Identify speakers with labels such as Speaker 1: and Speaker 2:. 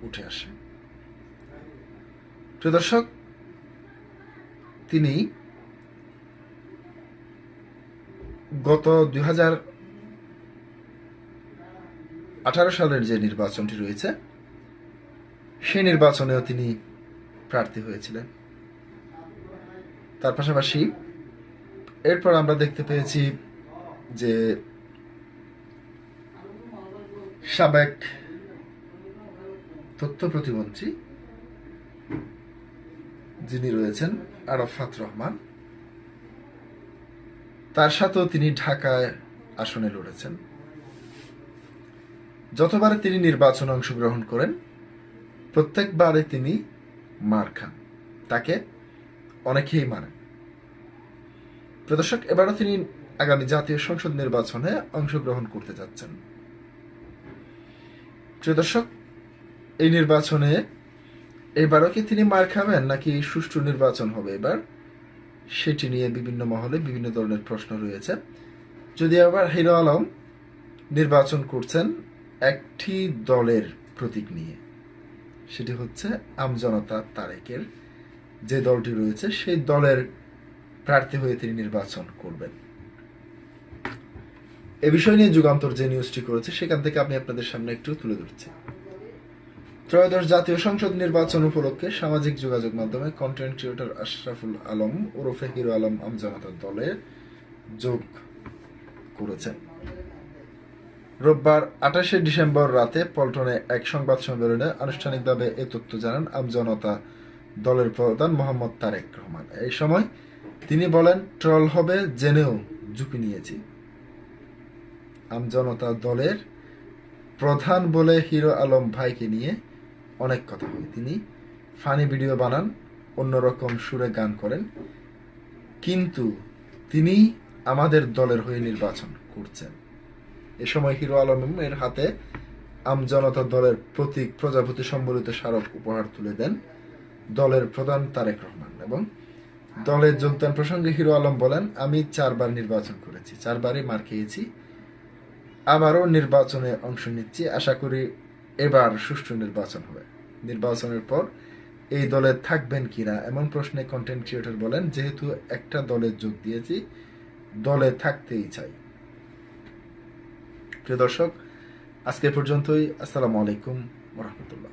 Speaker 1: উঠে আসে। প্রিয় দর্শক, তিনি গত 2018 সালের যে নির্বাচনটি রয়েছে সেই নির্বাচনেও তিনি প্রার্থী হয়েছিলেন। তার পাশাপাশি এরপর আমরা দেখতে পেয়েছি যে সাবেক তথ্য প্রতিমন্ত্রী যিনি রয়েছেন আরাফাত রহমান, তার সাথেও তিনি ঢাকায় আসনে লড়েছেন। যতবারে তিনি নির্বাচনে অংশগ্রহণ করেন প্রত্যেকবারে তিনি মার খান, তাকে অনেকেই মানেন। প্রদর্শক, এবারও তিনি আগামী জাতীয় সংসদ নির্বাচনে অংশগ্রহণ করতে যাচ্ছেন। প্রিয় দর্শক, এই নির্বাচনে এবারও কি তিনি মার খাবেন নাকি সুষ্ঠু নির্বাচন হবে এবার, সেটি নিয়ে বিভিন্ন মহলে বিভিন্ন ধরনের প্রশ্ন রয়েছে। যদি আবার হিরো আলম নির্বাচন করছেন একটি দলের প্রতীক নিয়ে, সেটি হচ্ছে আমজনতা তারেকের যে দলটি রয়েছে সেই দলের প্রার্থী হয়ে তিনি নির্বাচন করবেন। এ বিষয় নিয়ে যুগান্তর যে নিউজটি করেছে সেখান থেকে আমি আপনাদের সামনে একটু তুলে ধরছি। ত্রয়োদশ জাতীয় সংসদ নির্বাচন উপলক্ষে সামাজিক যোগাযোগ মাধ্যমে কন্টেন্ট ক্রিয়েটর আশরাফুল আলম ওরফে হিরো আলম আমজনতার দলে যোগ করেছেন। রোববার 28শে ডিসেম্বর রাতে পল্টনে এক সংবাদ সম্মেলনে আনুষ্ঠানিকভাবে এ তথ্য জানান আমজনতা দলের প্রধান মোহাম্মদ তারেক রহমান। এই সময় তিনি বলেন, ট্রল হবে জেনেও ঝুঁকি নিয়েছি। আমজনতা দলের প্রধান বলে হিরো আলম ভাইকে নিয়ে অনেক কথা হয়। তিনি ফানি ভিডিও বানান, অন্যরকম সুরে গান করেন, কিন্তু তিনি আমাদের দলের হয়ে নির্বাচন করছেন। এ সময় হিরো আলমের হাতে আমজনতা দলের প্রতীক প্রজাপতি সম্বলিত স্মারক উপহার তুলে দেন দলের প্রধান তারেক রহমান এবং দলে যোগদান প্রসঙ্গে হিরো আলম বলেন, আমি 4 বার নির্বাচন করেছি, 4 বারই মার খেয়েছি, আবারও নির্বাচনে অংশ নিচ্ছি, আশা করি এবার সুষ্ঠু নির্বাচন হবে। নির্বাচনের পর এই দলে থাকবেন কিনা এমন প্রশ্নে কন্টেন্ট ক্রিয়েটর বলেন, যেহেতু একটা দলে যোগ দিয়েছি দলে থাকতেই চাই। প্রিয় দর্শক, আজকে পর্যন্তই। আসসালামু আলাইকুম ওয়া রাহমাতুল্লাহ।